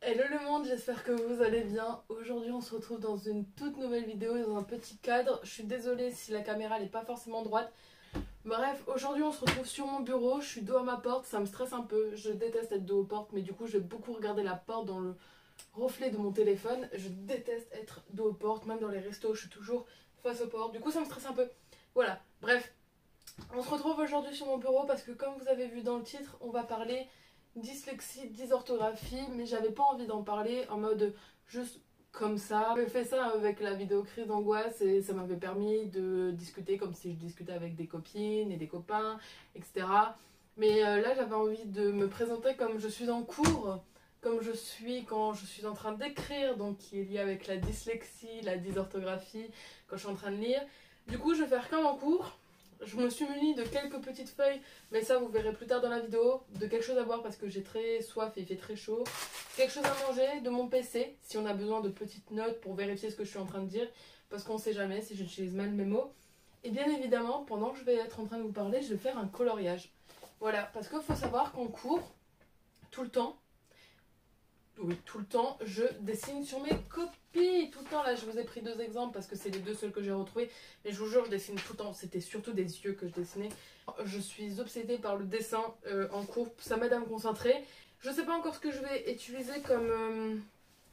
Hello le monde, j'espère que vous allez bien. Aujourd'hui on se retrouve dans une toute nouvelle vidéo, dans un petit cadre. Je suis désolée si la caméra n'est pas forcément droite. Bref, aujourd'hui on se retrouve sur mon bureau, je suis dos à ma porte, ça me stresse un peu. Je déteste être dos aux portes, mais du coup je vais beaucoup regarder la porte dans le reflet de mon téléphone. Je déteste être dos aux portes, même dans les restos, je suis toujours face aux portes. Du coup ça me stresse un peu. Voilà, bref. On se retrouve aujourd'hui sur mon bureau parce que comme vous avez vu dans le titre, on va parler dyslexie, dysorthographie, mais j'avais pas envie d'en parler en mode juste comme ça. J'ai fait ça avec la vidéo crise d'angoisse et ça m'avait permis de discuter comme si je discutais avec des copines et des copains, etc. Mais là j'avais envie de me présenter comme je suis en cours, comme je suis quand je suis en train d'écrire, donc qui est lié avec la dyslexie, la dysorthographie, quand je suis en train de lire. Du coup je vais faire comme en cours. Je me suis munie de quelques petites feuilles, mais ça vous verrez plus tard dans la vidéo. De quelque chose à boire parce que j'ai très soif et il fait très chaud. Quelque chose à manger, de mon PC, si on a besoin de petites notes pour vérifier ce que je suis en train de dire. Parce qu'on sait jamais si j'utilise mal mes mots. Et bien évidemment, pendant que je vais être en train de vous parler, je vais faire un coloriage. Voilà, parce qu'il faut savoir qu'en cours, tout le temps, oui, tout le temps, je dessine sur mes copies. Tout le temps, là, je vous ai pris deux exemples parce que c'est les deux seuls que j'ai retrouvés. Mais je vous jure, je dessine tout le temps. C'était surtout des yeux que je dessinais. Je suis obsédée par le dessin en cours. Ça m'aide à me concentrer. Je sais pas encore ce que je vais utiliser comme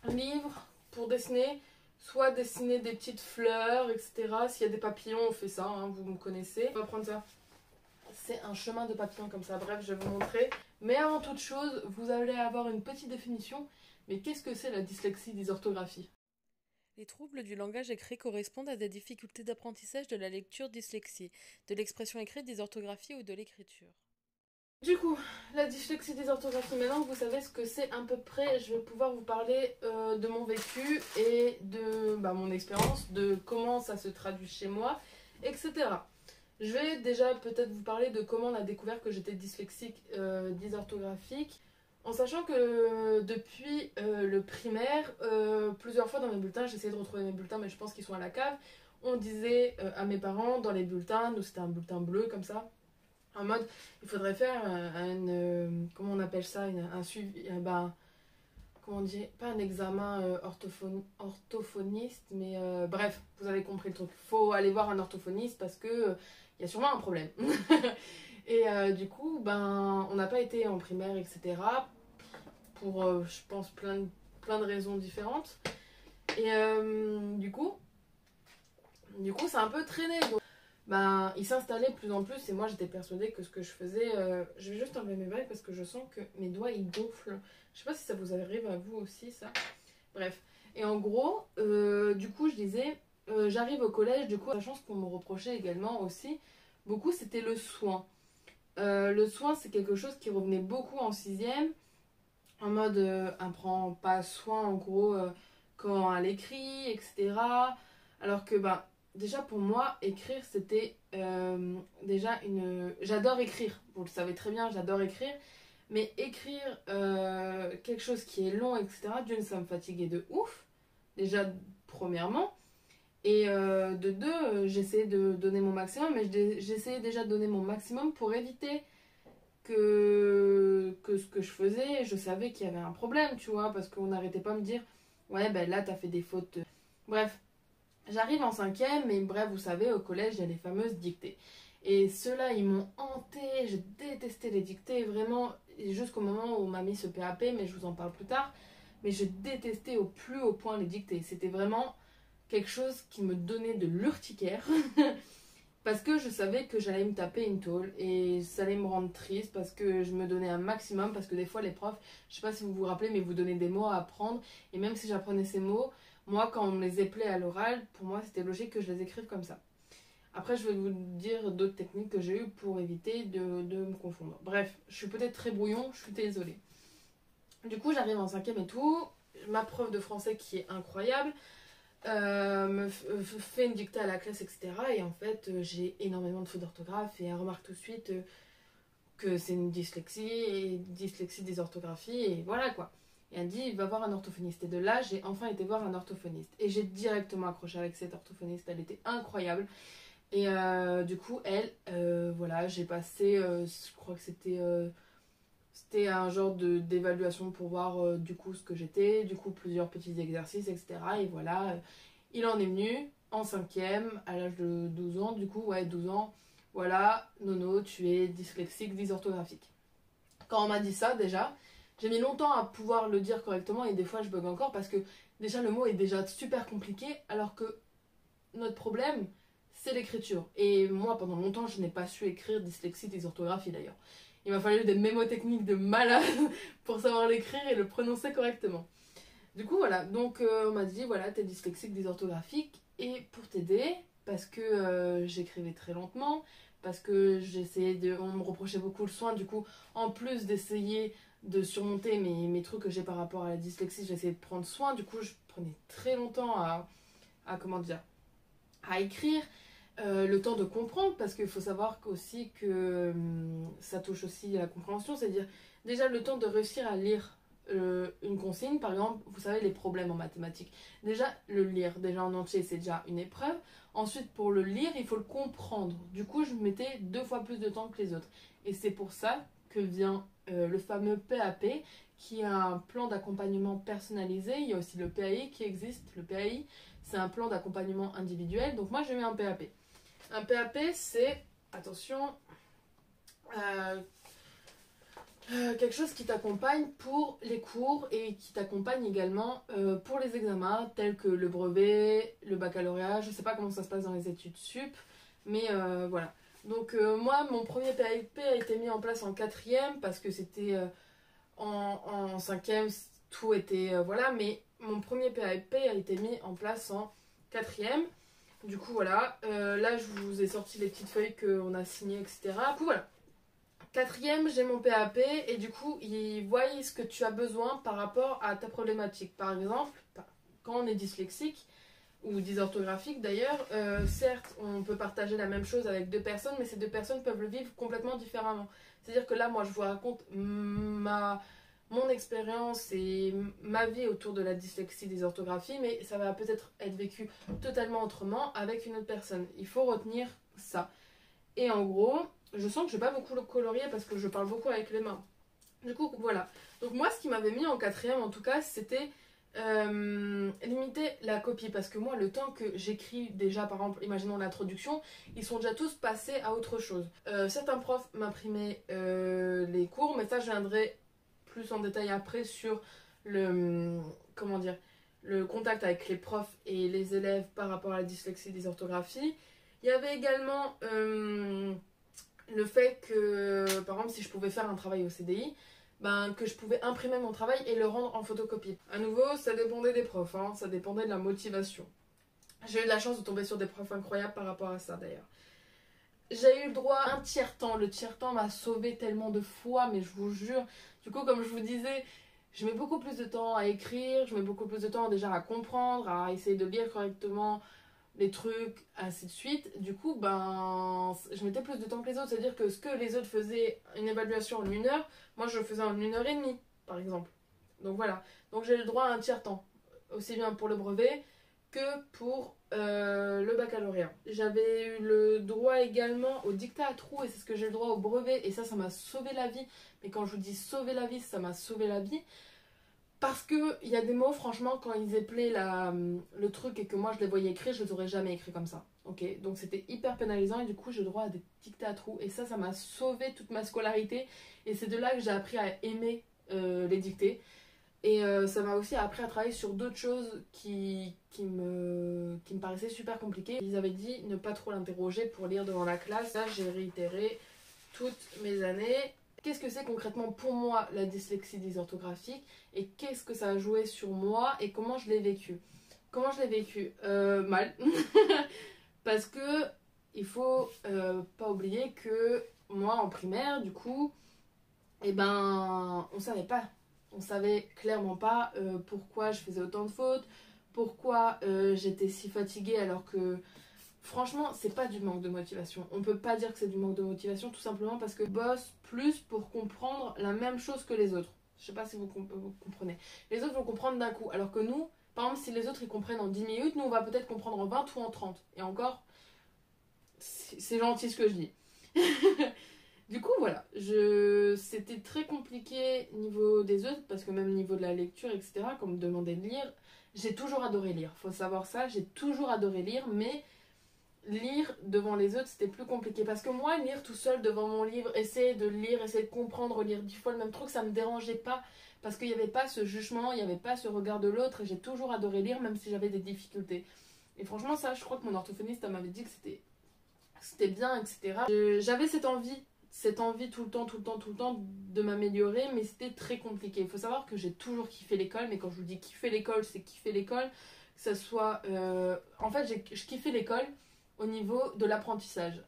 livre pour dessiner. Soit dessiner des petites fleurs, etc. S'il y a des papillons, on fait ça, hein, vous me connaissez. On va prendre ça. C'est un chemin de papillon comme ça. Bref, je vais vous montrer. Mais avant toute chose, vous allez avoir une petite définition. Mais qu'est-ce que c'est la dyslexie, dysorthographie? Les troubles du langage écrit correspondent à des difficultés d'apprentissage de la lecture dyslexie, de l'expression écrite dysorthographie ou de l'écriture. Du coup, la dyslexie, dysorthographie, maintenant que vous savez ce que c'est à peu près, je vais pouvoir vous parler de mon vécu et de mon expérience, de comment ça se traduit chez moi, etc. Je vais déjà peut-être vous parler de comment on a découvert que j'étais dyslexique, dysorthographique, en sachant que depuis le primaire, plusieurs fois dans mes bulletins, j'essayais de retrouver mes bulletins, mais je pense qu'ils sont à la cave. On disait à mes parents dans les bulletins, nous c'était un bulletin bleu comme ça, en mode il faudrait faire comment on appelle ça, un suivi, comment on dit, pas un examen orthophoniste, mais bref, vous avez compris le truc. Faut aller voir un orthophoniste parce que il y a sûrement un problème. Et du coup, on n'a pas été en primaire, etc. Pour, je pense, plein de raisons différentes. Et du coup, ça a un peu traîné. Donc, il s'installait de plus en plus et moi j'étais persuadée que ce que je faisais. Je vais juste enlever mes bagues parce que je sens que mes doigts ils gonflent. Je sais pas si ça vous arrive à vous aussi, ça. Bref. Et en gros, du coup, je disais, j'arrive au collège, du coup, la chance qu'on me reprochait également aussi, beaucoup, c'était le soin. Le soin, c'est quelque chose qui revenait beaucoup en sixième, en mode, elle prend pas soin, en gros, quand elle écrit, etc. Alors que, déjà pour moi, écrire, c'était déjà une... J'adore écrire, vous le savez très bien, j'adore écrire. Mais écrire quelque chose qui est long, etc., d'une, ça me fatiguait de ouf, déjà, premièrement. Et de deux, j'essayais de donner mon maximum, mais j'essayais déjà de donner mon maximum pour éviter que ce que je faisais, je savais qu'il y avait un problème, tu vois, parce qu'on n'arrêtait pas de me dire, ouais, ben là, t'as fait des fautes. Bref, j'arrive en cinquième, et bref, vous savez, au collège, il y a les fameuses dictées. Et ceux-là, ils m'ont hanté, je détestais les dictées, vraiment, jusqu'au moment où on m'a mis ce PAP, mais je vous en parle plus tard. Mais je détestais au plus haut point les dictées. C'était vraiment quelque chose qui me donnait de l'urticaire. Parce que je savais que j'allais me taper une tôle et ça allait me rendre triste parce que je me donnais un maximum. Parce que des fois, les profs, je sais pas si vous vous rappelez, mais vous donnez des mots à apprendre. Et même si j'apprenais ces mots, moi, quand on me les appelait à l'oral, pour moi, c'était logique que je les écrive comme ça. Après, je vais vous dire d'autres techniques que j'ai eues pour éviter de me confondre. Bref, je suis peut-être très brouillon, je suis désolée. Du coup, j'arrive en cinquième et tout. Ma prof de français qui est incroyable me fait une dictée à la classe, etc. Et en fait, j'ai énormément de fautes d'orthographe et elle remarque tout de suite que c'est une dyslexie et dyslexie des orthographies et voilà quoi. Et elle dit, va voir un orthophoniste. Et de là, j'ai enfin été voir un orthophoniste. Et j'ai directement accroché avec cette orthophoniste, elle était incroyable. Et du coup, elle, voilà, j'ai passé, je crois que c'était C'était un genre d'évaluation pour voir du coup ce que j'étais, du coup plusieurs petits exercices, etc. Et voilà, il en est venu en cinquième à l'âge de 12 ans, du coup, ouais, 12 ans. Voilà, Nono, tu es dyslexique, dysorthographique. Quand on m'a dit ça, déjà, j'ai mis longtemps à pouvoir le dire correctement et des fois je bug encore parce que déjà le mot est déjà super compliqué alors que notre problème, c'est l'écriture. Et moi, pendant longtemps, je n'ai pas su écrire dyslexie, dysorthographie d'ailleurs. Il m'a fallu des mémotechniques de malade pour savoir l'écrire et le prononcer correctement. Du coup, voilà. Donc, on m'a dit, voilà, t'es dyslexique, dysorthographique. Et pour t'aider, parce que j'écrivais très lentement, parce que j'essayais de... On me reprochait beaucoup le soin. Du coup, en plus d'essayer de surmonter mes trucs que j'ai par rapport à la dyslexie, j'essayais de prendre soin. Du coup, je prenais très longtemps à comment dire, à écrire. Le temps de comprendre, parce qu'il faut savoir aussi que ça touche aussi à la compréhension, c'est-à-dire déjà le temps de réussir à lire une consigne, par exemple, vous savez les problèmes en mathématiques, déjà le lire, déjà en entier c'est déjà une épreuve, ensuite pour le lire il faut le comprendre, du coup je mettais 2 fois plus de temps que les autres, et c'est pour ça que vient le fameux PAP, qui est un plan d'accompagnement personnalisé. Il y a aussi le PAI qui existe, le PAI c'est un plan d'accompagnement individuel, donc moi j'ai mis un PAP. Un PAP, c'est, attention, quelque chose qui t'accompagne pour les cours et qui t'accompagne également pour les examens tels que le brevet, le baccalauréat. Je ne sais pas comment ça se passe dans les études sup, mais voilà. Donc moi, mon premier PAP a été mis en place en quatrième parce que c'était en cinquième, tout était, voilà, mais mon premier PAP a été mis en place en quatrième. Du coup, voilà. Là, je vous ai sorti les petites feuilles qu'on a signées, etc. Du coup, voilà. Quatrième, j'ai mon PAP et du coup, ils voient ce que tu as besoin par rapport à ta problématique. Par exemple, quand on est dyslexique ou dysorthographique d'ailleurs, certes, on peut partager la même chose avec 2 personnes, mais ces 2 personnes peuvent le vivre complètement différemment. C'est-à-dire que là, moi, je vous raconte mon expérience et ma vie autour de la dyslexie, dysorthographie, mais ça va peut-être être vécu totalement autrement avec une autre personne. Il faut retenir ça. Et en gros, je sens que je vais pas beaucoup le colorier parce que je parle beaucoup avec les mains. Du coup, voilà. Donc moi, ce qui m'avait mis en quatrième, en tout cas, c'était limiter la copie. Parce que moi, le temps que j'écris déjà, par exemple, imaginons l'introduction, ils sont déjà tous passés à autre chose. Certains profs m'imprimaient les cours, mais ça, je viendrai plus en détail après sur le, comment dire, le contact avec les profs et les élèves par rapport à la dyslexie, dysorthographie. Il y avait également le fait que, par exemple, si je pouvais faire un travail au CDI, ben, que je pouvais imprimer mon travail et le rendre en photocopie. À nouveau, ça dépendait des profs, hein, ça dépendait de la motivation. J'ai eu de la chance de tomber sur des profs incroyables par rapport à ça d'ailleurs. J'ai eu le droit à un tiers-temps. Le tiers-temps m'a sauvé tellement de fois, mais je vous jure. Du coup, comme je vous disais, je mets beaucoup plus de temps à écrire, je mets beaucoup plus de temps déjà à comprendre, à essayer de lire correctement les trucs, ainsi de suite. Du coup, ben, je mettais plus de temps que les autres. C'est-à-dire que ce que les autres faisaient une évaluation en 1 heure, moi je le faisais en 1 heure et demie, par exemple. Donc voilà. Donc j'ai le droit à un tiers-temps. Aussi bien pour le brevet que pour le baccalauréat. J'avais eu le droit également au dictat à trous et c'est ce que j'ai le droit au brevet. Et ça m'a sauvé la vie. Mais quand je vous dis sauver la vie, ça m'a sauvé la vie. Parce qu'il y a des mots, franchement, quand ils éplaient le truc et que moi je les voyais écrire, je les aurais jamais écrits comme ça. Ok, donc c'était hyper pénalisant et du coup j'ai le droit à des dictats à trous. Et ça m'a sauvé toute ma scolarité. Et c'est de là que j'ai appris à aimer les dictées. Et ça m'a aussi appris à travailler sur d'autres choses qui me paraissaient super compliquées. Ils avaient dit ne pas trop l'interroger pour lire devant la classe. Ça, j'ai réitéré toutes mes années. Qu'est-ce que c'est concrètement pour moi la dyslexie dysorthographique et qu'est-ce que ça a joué sur moi et comment je l'ai vécu. Comment je l'ai vécu mal. Parce que il faut pas oublier que moi en primaire, du coup, eh ben, on savait pas. On savait clairement pas pourquoi je faisais autant de fautes, pourquoi j'étais si fatiguée alors que franchement c'est pas du manque de motivation. On peut pas dire que c'est du manque de motivation tout simplement parce que je bosse plus pour comprendre la même chose que les autres. Je sais pas si vous comprenez. Les autres vont comprendre d'un coup alors que nous, par exemple si les autres ils comprennent en 10 minutes, nous on va peut-être comprendre en 20 ou en 30. Et encore, c'est gentil ce que je dis. Du coup, voilà, c'était très compliqué niveau des autres, parce que même niveau de la lecture, etc., quand on me demandait de lire, j'ai toujours adoré lire. Faut savoir ça, j'ai toujours adoré lire, mais lire devant les autres, c'était plus compliqué. Parce que moi, lire tout seul devant mon livre, essayer de lire, essayer de comprendre, lire 10 fois le même truc, ça me dérangeait pas. Parce qu'il n'y avait pas ce jugement, il n'y avait pas ce regard de l'autre, et j'ai toujours adoré lire, même si j'avais des difficultés. Et franchement, ça, je crois que mon orthophoniste m'avait dit que c'était bien, etc. J'avais cette envie tout le temps, tout le temps, tout le temps de m'améliorer, mais c'était très compliqué. Il faut savoir que j'ai toujours kiffé l'école, mais quand je vous dis kiffer l'école, c'est kiffer l'école, que ça soit... En fait, je kiffais l'école au niveau de l'apprentissage.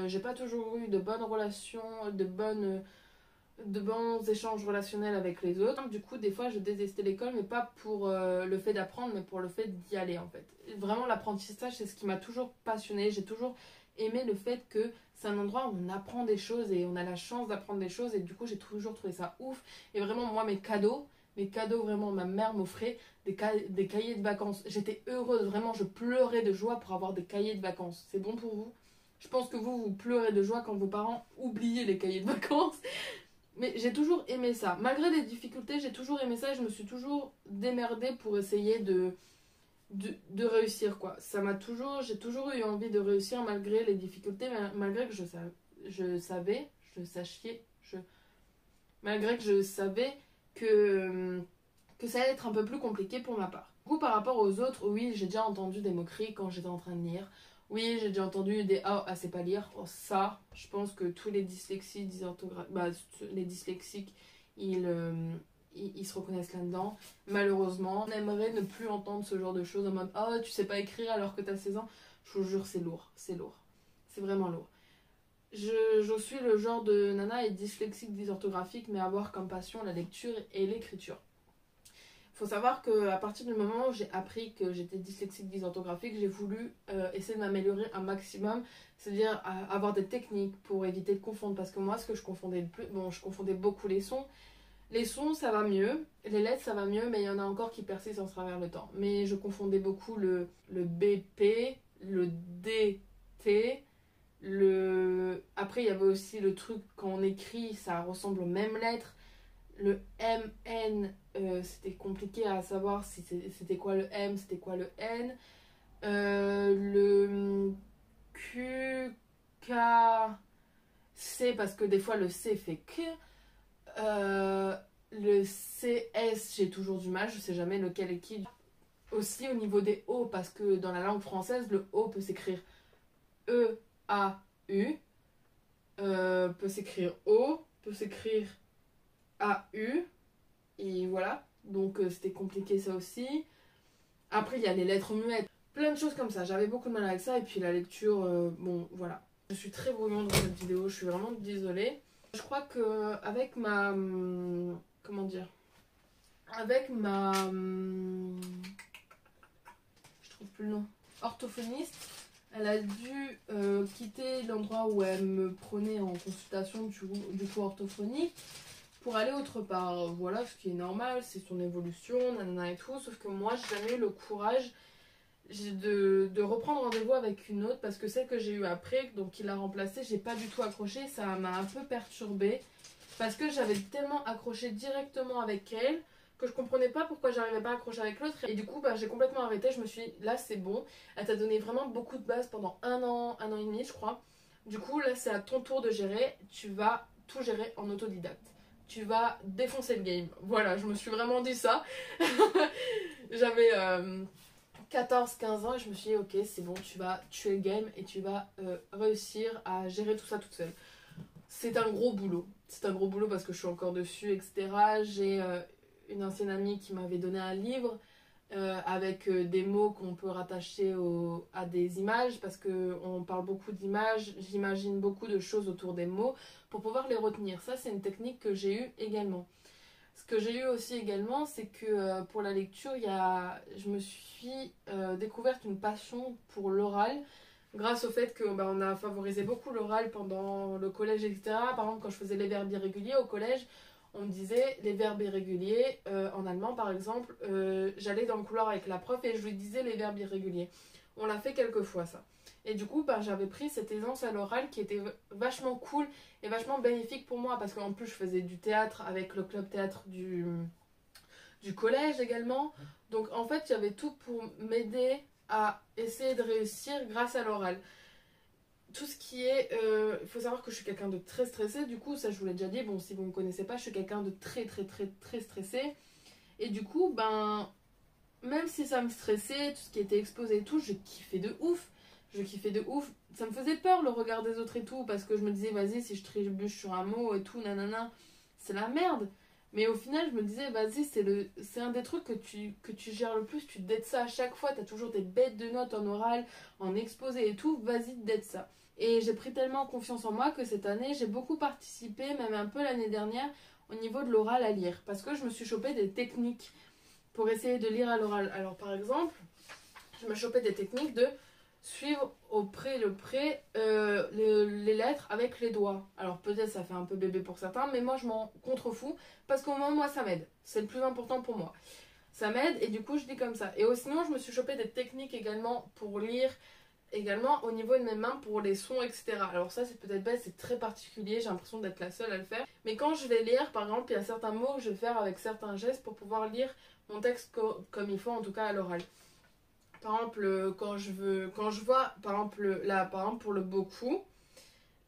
J'ai pas toujours eu de bonnes relations, de bons échanges relationnels avec les autres. Du coup, des fois, je détestais l'école, mais pas pour le fait d'apprendre, mais pour le fait d'y aller, en fait. Vraiment, l'apprentissage, c'est ce qui m'a toujours passionnée. J'ai toujours aimé le fait que c'est un endroit où on apprend des choses et on a la chance d'apprendre des choses. Et du coup, j'ai toujours trouvé ça ouf. Et vraiment, moi, mes cadeaux, vraiment, ma mère m'offrait des cahiers de vacances. J'étais heureuse, vraiment, je pleurais de joie pour avoir des cahiers de vacances. C'est bon pour vous? Je pense que vous pleurez de joie quand vos parents oublient les cahiers de vacances. Mais j'ai toujours aimé ça. Malgré les difficultés, j'ai toujours aimé ça et je me suis toujours démerdée pour essayer de réussir, quoi. J'ai toujours eu envie de réussir malgré les difficultés, malgré que malgré que je savais que ça allait être un peu plus compliqué pour ma part. Du coup, par rapport aux autres, oui, j'ai déjà entendu des moqueries quand j'étais en train de lire. Oui, j'ai déjà entendu des ah, c'est pas lire. Oh, ça, je pense que tous les dyslexiques, les dyslexiques, ils se reconnaissent là-dedans. Malheureusement, on aimerait ne plus entendre ce genre de choses en mode oh, tu sais pas écrire alors que t'as 16 ans. Je vous jure, c'est lourd, c'est lourd. C'est vraiment lourd. Je suis le genre de nana et dyslexique, dysorthographique, mais avoir comme passion la lecture et l'écriture. Faut savoir qu'à partir du moment où j'ai appris que j'étais dyslexique dysorthographique, j'ai voulu essayer de m'améliorer un maximum, c'est-à-dire avoir des techniques pour éviter de confondre. Parce que moi, ce que je confondais le plus, bon, je confondais beaucoup les sons. Les sons, ça va mieux, les lettres, ça va mieux, mais il y en a encore qui persistent en travers le temps. Mais je confondais beaucoup le BP, le DT, Après, il y avait aussi le truc, quand on écrit, ça ressemble aux mêmes lettres. Le MN, c'était compliqué à savoir si c'était quoi le M, c'était quoi le N. Le QK, parce que des fois le C fait que. Le CS, j'ai toujours du mal, je sais jamais lequel est qui. Aussi au niveau des O, parce que dans la langue française, le O peut s'écrire E-A-U, peut s'écrire O, peut s'écrire A-U, et voilà. Donc c'était compliqué ça aussi. Après, il y a les lettres muettes, plein de choses comme ça. J'avais beaucoup de mal avec ça, et puis la lecture, bon, voilà. Je suis très brouillon dans cette vidéo, je suis vraiment désolée. Je crois que avec ma... Comment dire? Avec ma... Je trouve plus le nom. Orthophoniste, elle a dû quitter l'endroit où elle me prenait en consultation du coup orthophonique pour aller autre part. Voilà, ce qui est normal, c'est son évolution, nanana et tout. Sauf que moi, j'ai jamais eu le courage de reprendre rendez-vous avec une autre parce que celle que j'ai eue après, donc qui l'a remplacée, j'ai pas du tout accroché. Ça m'a un peu perturbée parce que j'avais tellement accroché directement avec elle que je comprenais pas pourquoi j'arrivais pas à accrocher avec l'autre. Et du coup, j'ai complètement arrêté. Je me suis dit, là, c'est bon. Elle t'a donné vraiment beaucoup de bases pendant un an et demi, je crois. Du coup, là, c'est à ton tour de gérer. Tu vas tout gérer en autodidacte. Tu vas défoncer le game. Voilà, je me suis vraiment dit ça. J'avais 14-15 ans et je me suis dit, ok, c'est bon, tu vas tuer le game et tu vas réussir à gérer tout ça toute seule. C'est un gros boulot. C'est un gros boulot parce que je suis encore dessus, etc. J'ai une ancienne amie qui m'avait donné un livre avec des mots qu'on peut rattacher à des images parce qu'on parle beaucoup d'images, j'imagine beaucoup de choses autour des mots pour pouvoir les retenir. Ça, c'est une technique que j'ai eue également. Ce que j'ai eu aussi également, c'est que pour la lecture, je me suis découverte une passion pour l'oral grâce au fait qu'on a favorisé beaucoup l'oral pendant le collège, etc. Par exemple, quand je faisais les verbes irréguliers au collège, on me disait les verbes irréguliers en allemand par exemple, j'allais dans le couloir avec la prof et je lui disais les verbes irréguliers. On l'a fait quelques fois ça. Et du coup, bah, j'avais pris cette aisance à l'oral qui était vachement cool et vachement bénéfique pour moi parce qu'en plus je faisais du théâtre avec le club théâtre du collège également. Donc en fait, j'avais tout pour m'aider à essayer de réussir grâce à l'oral. Tout ce qui est... Il faut savoir que je suis quelqu'un de très stressé, du coup, ça je vous l'ai déjà dit, bon, si vous ne me connaissez pas, je suis quelqu'un de très très très très stressé. Et du coup, ben, même si ça me stressait, tout ce qui était exposé et tout, je kiffais de ouf. Je kiffais de ouf. Ça me faisait peur le regard des autres et tout, parce que je me disais, vas-y, si je trébuche sur un mot et tout, nanana, c'est la merde. Mais au final, je me disais, vas-y, c'est un des trucs que tu gères le plus, tu dettes ça à chaque fois, t'as toujours des bêtes de notes en oral, en exposé et tout, vas-y, dettes ça. Et j'ai pris tellement confiance en moi que cette année, j'ai beaucoup participé, même un peu l'année dernière, au niveau de l'oral à lire. Parce que je me suis chopé des techniques pour essayer de lire à l'oral. Alors par exemple, je me chopais des techniques de suivre au près les lettres avec les doigts. Alors peut-être ça fait un peu bébé pour certains, mais moi je m'en contrefous parce qu'au moins moi ça m'aide. C'est le plus important pour moi. Ça m'aide et du coup je lis comme ça. Et sinon je me suis chopé des techniques également pour lire, également au niveau de mes mains pour les sons, etc. Alors ça c'est peut-être bête, c'est très particulier, j'ai l'impression d'être la seule à le faire. Mais quand je vais lire, par exemple, il y a certains mots que je vais faire avec certains gestes pour pouvoir lire mon texte comme il faut, en tout cas à l'oral. Par exemple, quand je vois, par exemple, là, par exemple, pour le beaucoup,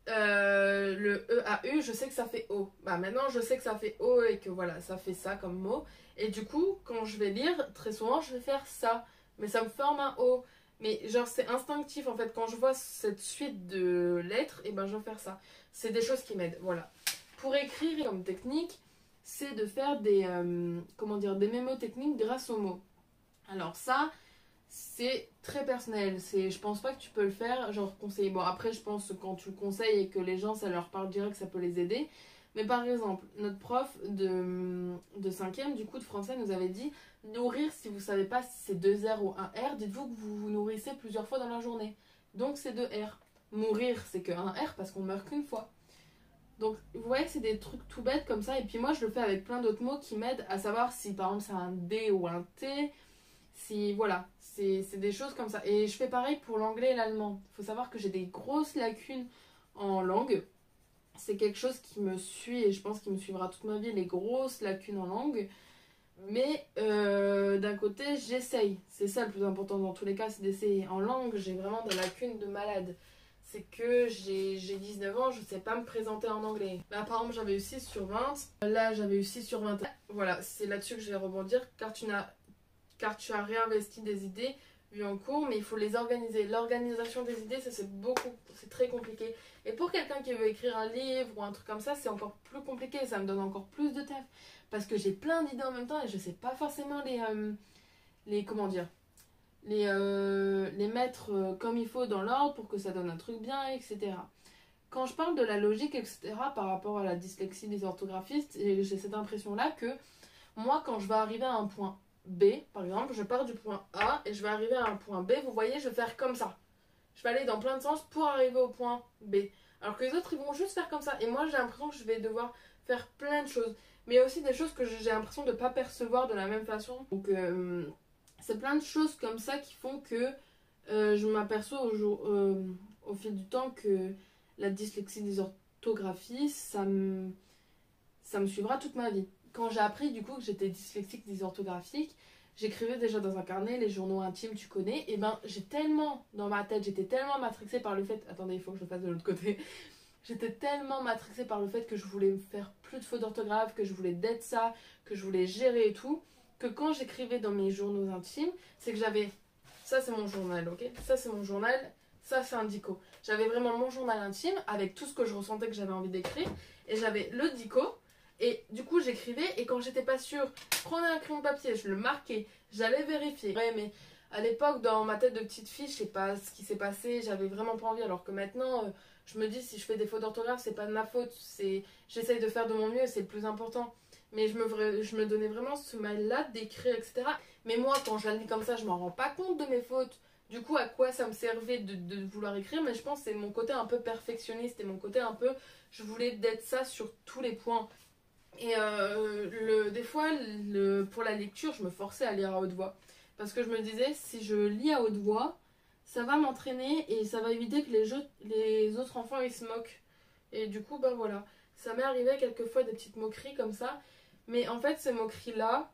le E-A-U, je sais que ça fait O. Bah, maintenant, je sais que ça fait O et que voilà, ça fait ça comme mot. Et du coup, quand je vais lire, très souvent, je vais faire ça. Mais ça me forme un O. Mais genre, c'est instinctif en fait. Quand je vois cette suite de lettres, et ben, je vais faire ça. C'est des choses qui m'aident. Voilà. Pour écrire comme technique, c'est de faire comment dire, des mémotechniques grâce aux mots. Alors ça, c'est très personnel. Je pense pas que tu peux le faire, genre conseiller. Bon, après, je pense que quand tu le conseilles et que les gens, ça leur parle direct, ça peut les aider. Mais par exemple, notre prof de 5e, du coup, de français, nous avait dit nourrir, si vous savez pas si c'est 2 R ou un R, dites-vous que vous vous nourrissez plusieurs fois dans la journée. Donc, c'est 2 R. Mourir, c'est que un R parce qu'on meurt qu'une fois. Donc, vous voyez que c'est des trucs tout bêtes comme ça. Et puis, moi, je le fais avec plein d'autres mots qui m'aident à savoir si, par exemple, c'est un D ou un T. Si, voilà, c'est des choses comme ça. Et je fais pareil pour l'anglais et l'allemand. Il faut savoir que j'ai des grosses lacunes en langue. C'est quelque chose qui me suit et je pense qu'il me suivra toute ma vie, les grosses lacunes en langue. Mais d'un côté, j'essaye. C'est ça le plus important dans tous les cas, c'est d'essayer. En langue, j'ai vraiment des lacunes de malade. C'est que j'ai 19 ans, je ne sais pas me présenter en anglais. Là, par exemple, j'avais eu 6 sur 20. Là, j'avais eu 6 sur 20. Voilà, c'est là-dessus que je vais rebondir. Car tu as réinvesti des idées vues en cours, mais il faut les organiser. L'organisation des idées, ça c'est très compliqué. Et pour quelqu'un qui veut écrire un livre ou un truc comme ça, c'est encore plus compliqué. Ça me donne encore plus de taf. Parce que j'ai plein d'idées en même temps et je sais pas forcément comment dire, les mettre comme il faut dans l'ordre pour que ça donne un truc bien, etc. Quand je parle de la logique, etc., par rapport à la dyslexie des orthographistes, j'ai cette impression-là que moi, quand je vais arriver à un point B, par exemple, je pars du point A et je vais arriver à un point B, vous voyez, je vais faire comme ça. Je vais aller dans plein de sens pour arriver au point B. Alors que les autres, ils vont juste faire comme ça. Et moi, j'ai l'impression que je vais devoir faire plein de choses. Mais il y a aussi des choses que j'ai l'impression de ne pas percevoir de la même façon. Donc, c'est plein de choses comme ça qui font que je m'aperçois au fil du temps que la dyslexie des orthographies, ça me suivra toute ma vie. Quand j'ai appris du coup que j'étais dyslexique dysorthographique, j'écrivais déjà dans un carnet, les journaux intimes, tu connais, et ben j'ai tellement, dans ma tête, j'étais tellement matrixée par le fait, attendez, il faut que je le fasse de l'autre côté, j'étais tellement matrixée par le fait que je voulais me faire plus de fautes d'orthographe, que je voulais d'être ça, que je voulais gérer et tout, que quand j'écrivais dans mes journaux intimes, c'est que j'avais, ça c'est mon journal, ok, ça c'est mon journal, ça c'est un dico. J'avais vraiment mon journal intime avec tout ce que je ressentais que j'avais envie d'écrire, et j'avais le dico. Et du coup j'écrivais et quand j'étais pas sûre, je prenais un crayon papier, je le marquais, j'allais vérifier. Ouais, mais à l'époque dans ma tête de petite fille, je sais pas ce qui s'est passé, j'avais vraiment pas envie. Alors que maintenant, je me dis si je fais des fautes d'orthographe, c'est pas de ma faute, j'essaye de faire de mon mieux, c'est le plus important. Mais je me donnais vraiment ce mal-là d'écrire, etc. Mais moi quand je la lis comme ça, je m'en rends pas compte de mes fautes. Du coup, à quoi ça me servait de vouloir écrire? Mais je pense que c'est mon côté un peu perfectionniste et mon côté un peu, je voulais d'être ça sur tous les points. Et des fois, pour la lecture, je me forçais à lire à haute voix. Parce que je me disais, si je lis à haute voix, ça va m'entraîner et ça va éviter que les autres enfants ils se moquent. Et du coup, bah voilà. Ça m'est arrivé quelquefois des petites moqueries comme ça. Mais en fait, ces moqueries-là,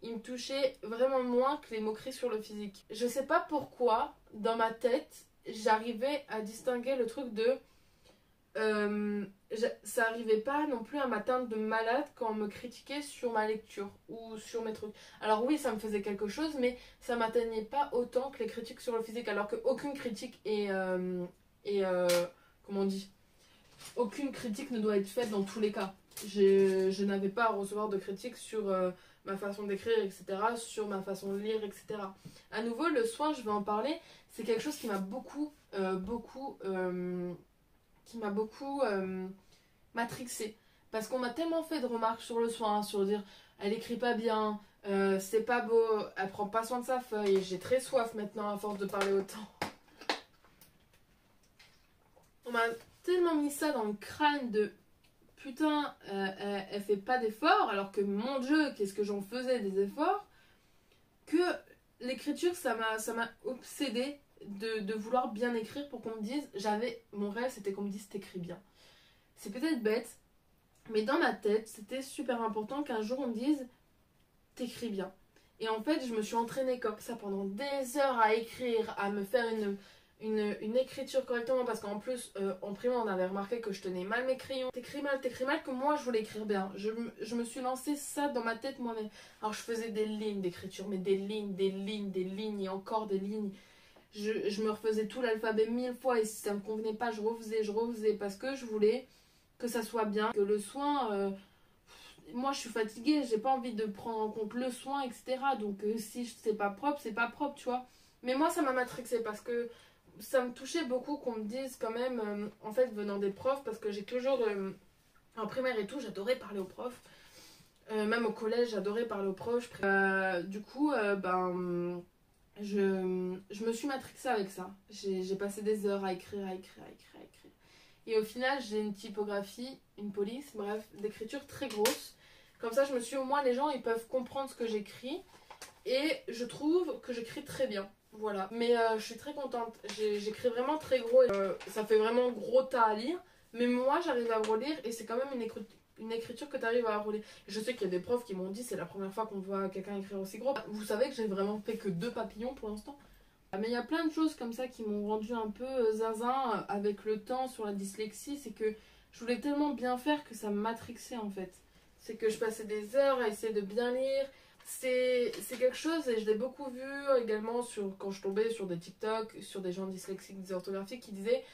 ils me touchaient vraiment moins que les moqueries sur le physique. Je sais pas pourquoi, dans ma tête, j'arrivais à distinguer le truc de... ça arrivait pas non plus à m'atteindre de malade quand on me critiquait sur ma lecture ou sur mes trucs. Alors oui, ça me faisait quelque chose, mais ça m'atteignait pas autant que les critiques sur le physique. Alors qu'aucune critique comment on dit, aucune critique ne doit être faite dans tous les cas. Je n'avais pas à recevoir de critiques sur ma façon d'écrire, etc., sur ma façon de lire, etc. À nouveau, le soin, je vais en parler, c'est quelque chose qui m'a beaucoup matrixée. Parce qu'on m'a tellement fait de remarques sur le soin, sur dire elle écrit pas bien, c'est pas beau, elle prend pas soin de sa feuille. J'ai très soif maintenant à force de parler autant. On m'a tellement mis ça dans le crâne de putain, elle fait pas d'efforts, alors que mon Dieu, qu'est-ce que j'en faisais des efforts, que l'écriture, ça m'a obsédée de vouloir bien écrire pour qu'on me dise, mon rêve c'était qu'on me dise t'écris bien. C'est peut-être bête, mais dans ma tête, c'était super important qu'un jour on me dise t'écris bien. Et en fait, je me suis entraînée comme ça pendant des heures à écrire, à me faire une écriture correctement, parce qu'en plus, en primaire, on avait remarqué que je tenais mal mes crayons. T'écris mal, que moi, je voulais écrire bien. Je me suis lancé ça dans ma tête moi-même. Alors, je faisais des lignes d'écriture, mais des lignes, et encore des lignes. Je me refaisais tout l'alphabet 1000 fois, et si ça me convenait pas, je refaisais, parce que je voulais que ça soit bien. Que le soin... moi, je suis fatiguée, j'ai pas envie de prendre en compte le soin, etc. Donc, si c'est pas propre, tu vois. Mais moi, ça m'a matrixée, parce que ça me touchait beaucoup qu'on me dise quand même, en fait, venant des profs, parce que j'ai toujours, en primaire et tout, j'adorais parler aux profs. Même au collège, j'adorais parler aux profs. Du coup, je me suis matrixée avec ça. J'ai passé des heures à écrire. Et au final, j'ai une typographie, une police, bref, d'écriture très grosse. Comme ça, je me suis au moins, les gens, ils peuvent comprendre ce que j'écris. Et je trouve que j'écris très bien. Voilà. Mais je suis très contente. J'écris vraiment très gros. Ça fait vraiment gros tas à lire. Mais moi, j'arrive à relire et c'est quand même une écriture que tu arrives à relire. Je sais qu'il y a des profs qui m'ont dit c'est la première fois qu'on voit quelqu'un écrire aussi gros. Vous savez que j'ai vraiment fait que 2 papillons pour l'instant. Mais il y a plein de choses comme ça qui m'ont rendu un peu zinzin avec le temps sur la dyslexie. C'est que je voulais tellement bien faire que ça me matrixait en fait. C'est que je passais des heures à essayer de bien lire. C'est quelque chose, et je l'ai beaucoup vu également quand je tombais sur des TikTok, sur des gens dyslexiques, dysorthographiques qui disaient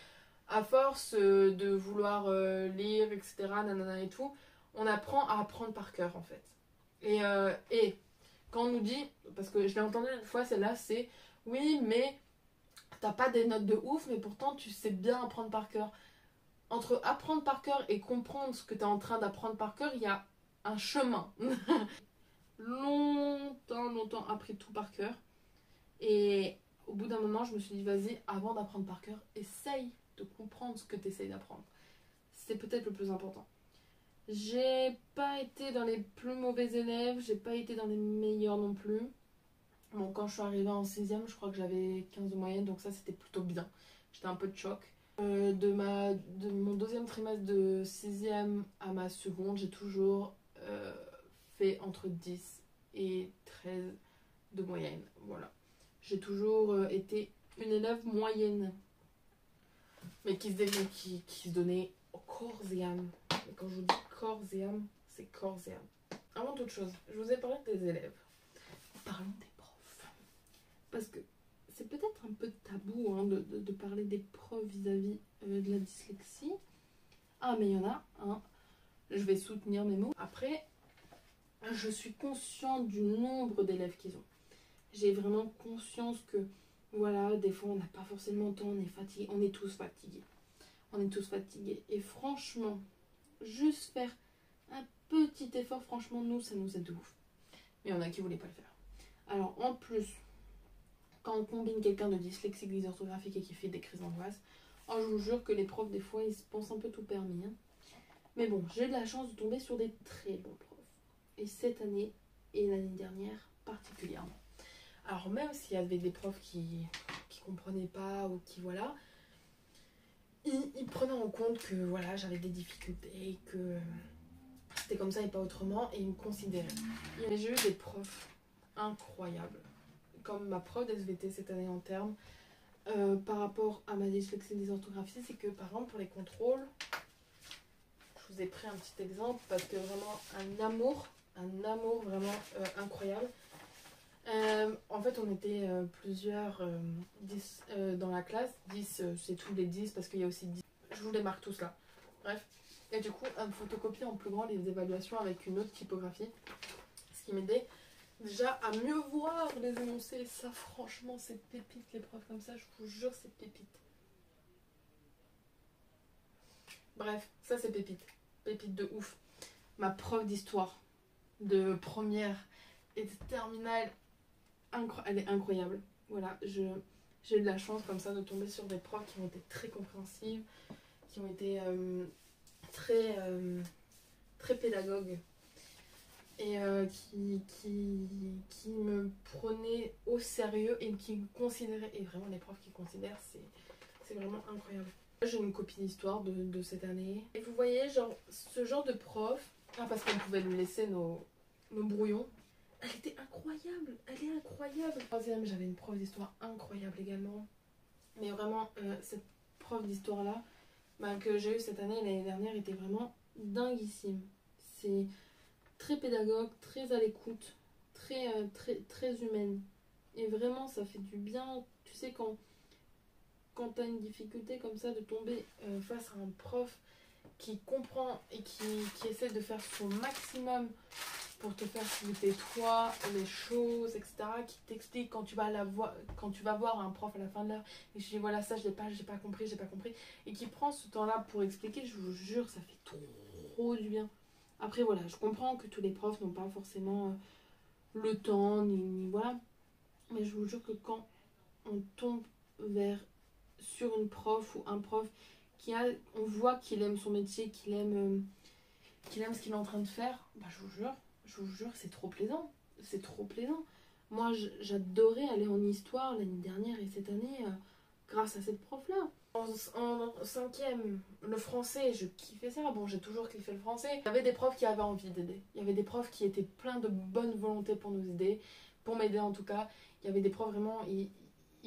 à force de vouloir lire, etc., nanana et tout, on apprend à apprendre par cœur en fait. Et quand on nous dit, parce que je l'ai entendu une fois, celle-là, c'est oui, mais t'as pas des notes de ouf, mais pourtant tu sais bien apprendre par cœur. Entre apprendre par cœur et comprendre ce que t'es en train d'apprendre par cœur, il y a un chemin. longtemps appris tout par cœur. Et au bout d'un moment, je me suis dit, vas-y, avant d'apprendre par cœur, essaye de comprendre ce que tu essayes d'apprendre. C'est peut-être le plus important. J'ai pas été dans les plus mauvais élèves, j'ai pas été dans les meilleurs non plus. Bon, quand je suis arrivée en 6ème, je crois que j'avais 15 de moyenne, donc ça c'était plutôt bien. J'étais un peu de choc. De mon 2e trimestre de 6ème à ma seconde, j'ai toujours fait entre 10 et 13 de moyenne. Voilà. J'ai toujours été une élève moyenne. Mais qui se donnait corps et âme. Et quand je vous dis corps et âme, c'est corps et âme. Avant toute chose, je vous ai parlé des élèves. Parlons des profs. Parce que c'est peut-être un peu tabou hein, de parler des profs vis-à-vis de la dyslexie. Ah, mais il y en a un. Hein. Je vais soutenir mes mots. Après, je suis consciente du nombre d'élèves qu'ils ont. J'ai vraiment conscience que, voilà, des fois on n'a pas forcément le temps, on est fatigué, on est tous fatigués. On est tous fatigués. Et franchement, juste faire un petit effort, franchement, ça nous aide de ouf. Mais il y en a qui ne voulaient pas le faire. Alors, en plus, quand on combine quelqu'un de dyslexique, dysorthographique et qui fait des crises d'angoisse, oh, je vous jure que les profs, des fois, ils se pensent un peu tout permis. Hein. Mais bon, j'ai eu de la chance de tomber sur des très bons profs. Et cette année, et l'année dernière, particulièrement. Alors même s'il y avait des profs qui qui comprenaient pas ou qui voilà, ils prenaient en compte que voilà, j'avais des difficultés, que c'était comme ça et pas autrement, et ils me considéraient. Et j'ai eu des profs incroyables, comme ma prof d'SVT cette année en termes. Par rapport à ma dyslexie et dysorthographie, c'est que par exemple pour les contrôles, je vous ai pris un petit exemple parce que vraiment un amour vraiment incroyable. En fait on était plusieurs 10 dans la classe, 10 c'est tous les 10 parce qu'il y a aussi 10, je vous les marque tous là, bref. Et du coup elle me photocopiait en plus grand les évaluations avec une autre typographie, ce qui m'aidait déjà à mieux voir les énoncés. Ça franchement c'est pépite, les profs comme ça, je vous jure c'est pépite. Bref, ça c'est pépite, pépite de ouf. Ma prof d'histoire de première et de terminale, elle est incroyable. Voilà, j'ai eu de la chance comme ça de tomber sur des profs qui ont été très compréhensives, qui ont été très pédagogues et qui me prenaient au sérieux et qui me considéraient. Et vraiment les profs qui considèrent, c'est vraiment incroyable. J'ai une copie d'histoire de cette année. Et vous voyez, genre, ce genre de prof, parce qu'on pouvait lui laisser nos brouillons, elle était incroyable, elle est incroyable. Troisième, j'avais une prof d'histoire incroyable également. Mais vraiment, cette prof d'histoire-là, que j'ai eue cette année et l'année dernière, était vraiment dinguissime. C'est très pédagogue, très à l'écoute, très humaine. Et vraiment, ça fait du bien, tu sais, quand tu as une difficulté comme ça, de tomber face à un prof qui comprend et qui essaie de faire son maximum pour te faire faciliter toi, les choses, etc. Qui t'explique quand tu vas voir un prof à la fin de l'heure et je dis voilà ça j'ai pas compris, et qui prend ce temps-là pour expliquer, je vous jure ça fait trop du bien. Après voilà, je comprends que tous les profs n'ont pas forcément le temps, ni voilà, mais je vous jure que quand on tombe sur une prof ou un prof on voit qu'il aime son métier, qu'il aime ce qu'il est en train de faire, je vous jure, c'est trop plaisant. C'est trop plaisant. Moi, j'adorais aller en histoire l'année dernière et cette année grâce à cette prof-là. En cinquième, le français, je kiffais ça. Bon, j'ai toujours kiffé le français. Il y avait des profs qui avaient envie d'aider. Il y avait des profs qui étaient pleins de bonne volonté pour nous aider, pour m'aider en tout cas. Il y avait des profs vraiment, ils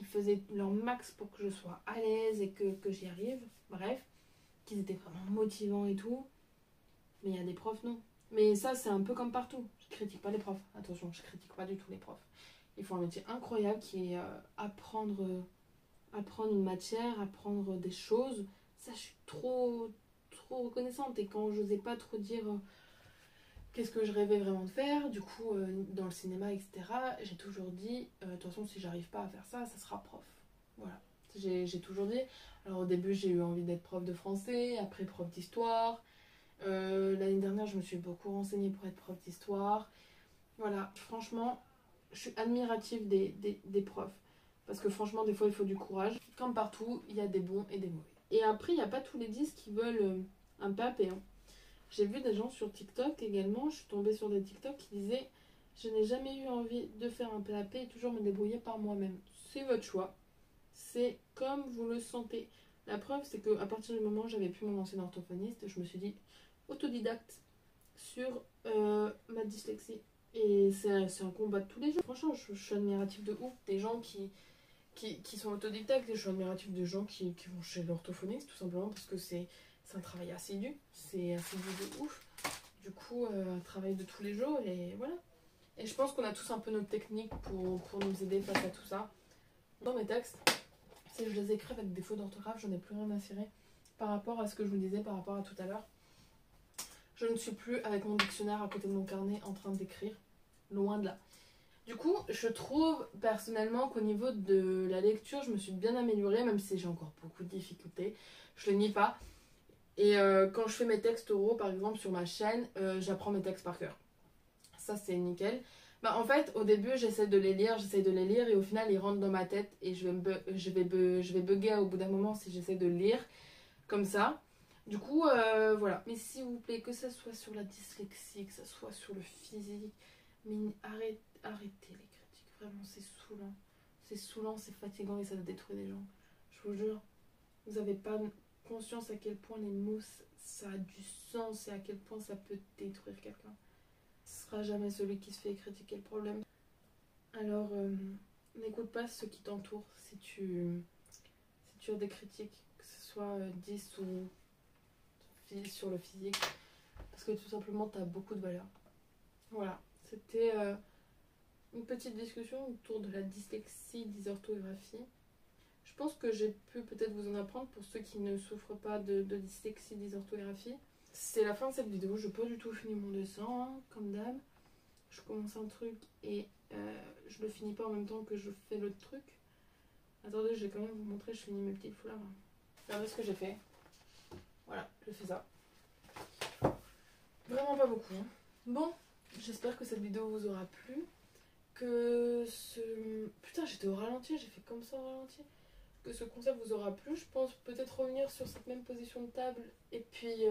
faisaient leur max pour que je sois à l'aise et que j'y arrive. Bref, qu'ils étaient vraiment motivants et tout. Mais il y a des profs, non. Mais ça, c'est un peu comme partout. Je critique pas les profs. Attention, je critique pas du tout les profs. Ils font un métier incroyable qui est apprendre une matière, apprendre des choses. Ça, je suis trop reconnaissante. Et quand je n'osais pas trop dire qu'est-ce que je rêvais vraiment de faire, du coup, dans le cinéma, etc., j'ai toujours dit, de toute façon, si j'arrive pas à faire ça, ça sera prof. Voilà. J'ai toujours dit. Alors au début, j'ai eu envie d'être prof de français, après prof d'histoire. L'année dernière, je me suis beaucoup renseignée pour être prof d'histoire. Voilà, franchement, je suis admirative des profs. Parce que franchement, des fois, il faut du courage. Comme partout, il y a des bons et des mauvais. Et après, il n'y a pas tous les 10 qui veulent un PAP. Hein. J'ai vu des gens sur TikTok également. Je suis tombée sur des TikTok qui disaient « Je n'ai jamais eu envie de faire un PAP et toujours me débrouiller par moi-même. » C'est votre choix. C'est comme vous le sentez. La preuve, c'est qu'à partir du moment où j'avais pu mon ancien orthophoniste, je me suis dit autodidacte sur ma dyslexie. Et c'est un combat de tous les jours. Franchement, je suis admirative de ouf. Des gens qui sont autodidactes, et je suis admirative de gens qui vont chez l'orthophoniste, tout simplement parce que c'est un travail assidu. C'est assidu de ouf. Du coup, un travail de tous les jours, et voilà. Et je pense qu'on a tous un peu notre technique pour nous aider face à tout ça. Dans mes textes, si je les écris avec des fautes d'orthographe, j'en ai plus rien à cirer par rapport à ce que je vous disais par rapport à tout à l'heure. Je ne suis plus avec mon dictionnaire à côté de mon carnet en train d'écrire, loin de là. Du coup, je trouve personnellement qu'au niveau de la lecture, je me suis bien améliorée, même si j'ai encore beaucoup de difficultés, je le nie pas. Et quand je fais mes textes oraux, par exemple sur ma chaîne, j'apprends mes textes par cœur. Ça c'est nickel. En fait, au début, j'essaie de les lire, et au final, ils rentrent dans ma tête et je vais bugger au bout d'un moment si j'essaie de lire comme ça. Du coup, voilà. Mais s'il vous plaît, que ça soit sur la dyslexie, que ça soit sur le physique, mais arrêtez les critiques. Vraiment, c'est saoulant. c'est saoulant, c'est fatigant et ça détruit des gens. Je vous jure, vous n'avez pas conscience à quel point les mousses, ça a du sens et à quel point ça peut détruire quelqu'un. Ce sera jamais celui qui se fait critiquer le problème. Alors, n'écoute pas ceux qui t'entourent si tu as des critiques, que ce soit 10 ou sur le physique, parce que tout simplement, tu as beaucoup de valeur. Voilà, c'était une petite discussion autour de la dyslexie, dysorthographie. Je pense que j'ai pu peut-être vous en apprendre pour ceux qui ne souffrent pas de dyslexie, dysorthographie. C'est la fin de cette vidéo, je n'ai pas du tout fini mon dessin, hein, comme d'hab. Je commence un truc et je le finis pas en même temps que je fais l'autre truc. Attendez, je vais quand même vous montrer, je finis mes petites fleurs. Regardez ce que j'ai fait. Voilà, je fais ça. Vraiment pas beaucoup. Hein. Bon, j'espère que cette vidéo vous aura plu. Que ce... Putain, j'étais au ralenti, j'ai fait comme ça au ralenti. Que ce concept vous aura plu. Je pense peut-être revenir sur cette même position de table. Et puis,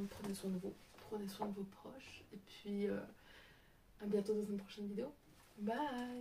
prenez soin de vous. Prenez soin de vos proches. Et puis, à bientôt dans une prochaine vidéo. Bye!